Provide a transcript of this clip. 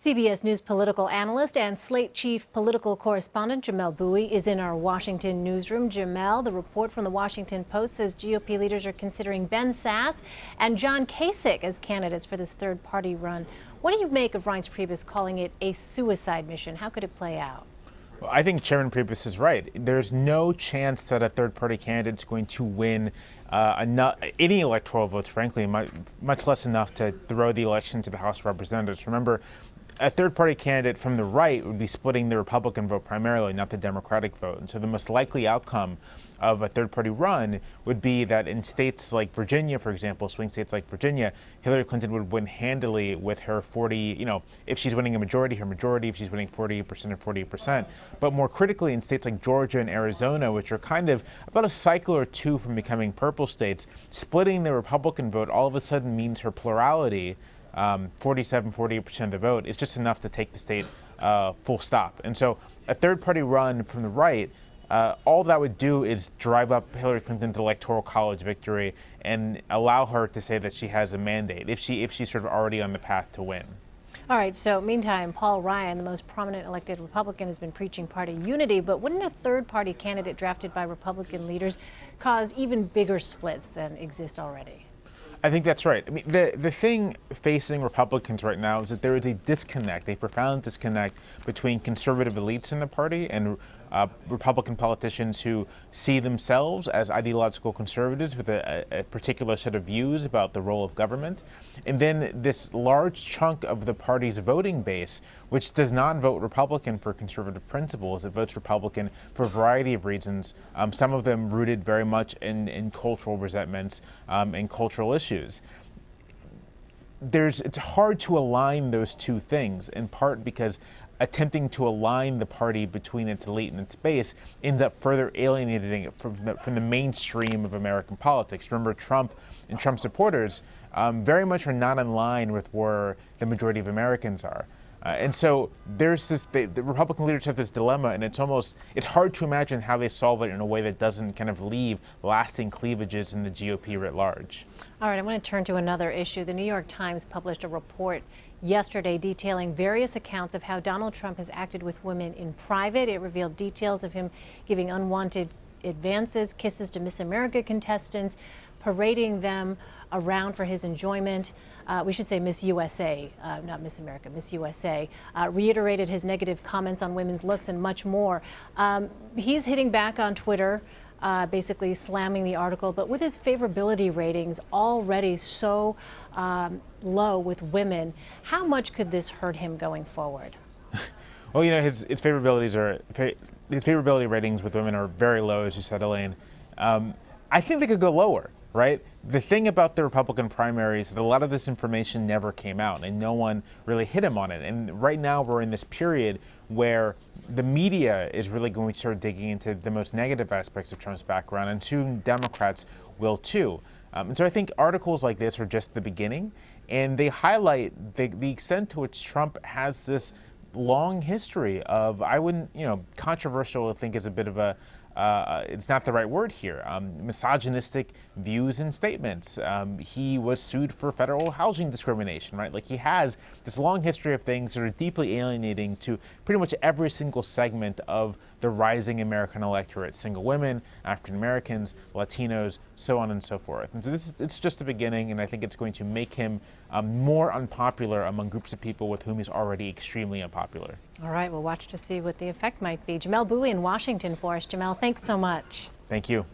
CBS News political analyst and Slate chief political correspondent Jamelle Bouie is in our Washington newsroom. Jamelle, the report from the Washington Post says GOP leaders are considering Ben Sasse and John Kasich as candidates for this third-party run. What do you make of Reince Priebus calling it a suicide mission? How could it play out? Well, I think Chairman Priebus is right. There's no chance that a third-party candidate is going to win any electoral votes, frankly, much less enough to throw the election to the House of Representatives. Remember, a third-party candidate from the right would be splitting the Republican vote primarily, not the Democratic vote. And so the most likely outcome of a third-party run would be that in states like Virginia, for example, swing states like Virginia, Hillary Clinton would win handily with her 40, if she's winning a majority, her majority, if she's winning 48% or 48%. But more critically, in states like Georgia and Arizona, which are kind of about a cycle or two from becoming purple states, splitting the Republican vote all of a sudden means her plurality, 48% of the vote, is just enough to take the state full stop. And so a third-party run from the right, all that would do is drive up Hillary Clinton's electoral college victory and allow her to say that she has a mandate if she's sort of already on the path to win. All right, so meantime, Paul Ryan, the most prominent elected Republican, has been preaching party unity, but wouldn't a third-party candidate drafted by Republican leaders cause even bigger splits than exist already? I think that's right. I mean, the thing facing Republicans right now is that there is a disconnect, a profound disconnect between conservative elites in the party and Republican politicians who see themselves as ideological conservatives with a particular set of views about the role of government. And then this large chunk of the party's voting base, which does not vote Republican for conservative principles, it votes Republican for a variety of reasons, some of them rooted very much in cultural resentments and cultural issues. It's hard to align those two things, in part because attempting to align the party between its elite and its base ends up further alienating it from the mainstream of American politics. Remember, Trump and Trump supporters very much are not in line with where the majority of Americans are. And so there's the Republican leaders have this dilemma, and it's hard to imagine how they solve it in a way that doesn't kind of leave lasting cleavages in the GOP writ large. All right, I want to turn to another issue. The New York Times published a report yesterday detailing various accounts of how Donald Trump has acted with women in private. It revealed details of him giving unwanted advances, kisses to Miss America contestants, parading them around for his enjoyment. We should say Miss USA, not Miss America, Miss USA, reiterated his negative comments on women's looks and much more. He's hitting back on Twitter, basically slamming the article, but with his favorability ratings already so low with women, how much could this hurt him going forward? Well, his favorability ratings with women are very low, as you said, Elaine. I think they could go lower, right? The thing about the Republican primaries is that a lot of this information never came out and no one really hit him on it. And right now we're in this period where the media is really going to start digging into the most negative aspects of Trump's background, and soon Democrats will too. And so I think articles like this are just the beginning, and they highlight the extent to which Trump has this long history of, I wouldn't, controversial I think is a bit of a, it's not the right word here, misogynistic views and statements. He was sued for federal housing discrimination, right? Like, he has this long history of things that are deeply alienating to pretty much every single segment of the rising American electorate: single women, African Americans, Latinos, so on and so forth. And so it's just the beginning, and I think it's going to make him more unpopular among groups of people with whom he's already extremely unpopular. All right, we'll watch to see what the effect might be. Jamelle Bouie in Washington for us. Jamelle, thanks so much. Thank you.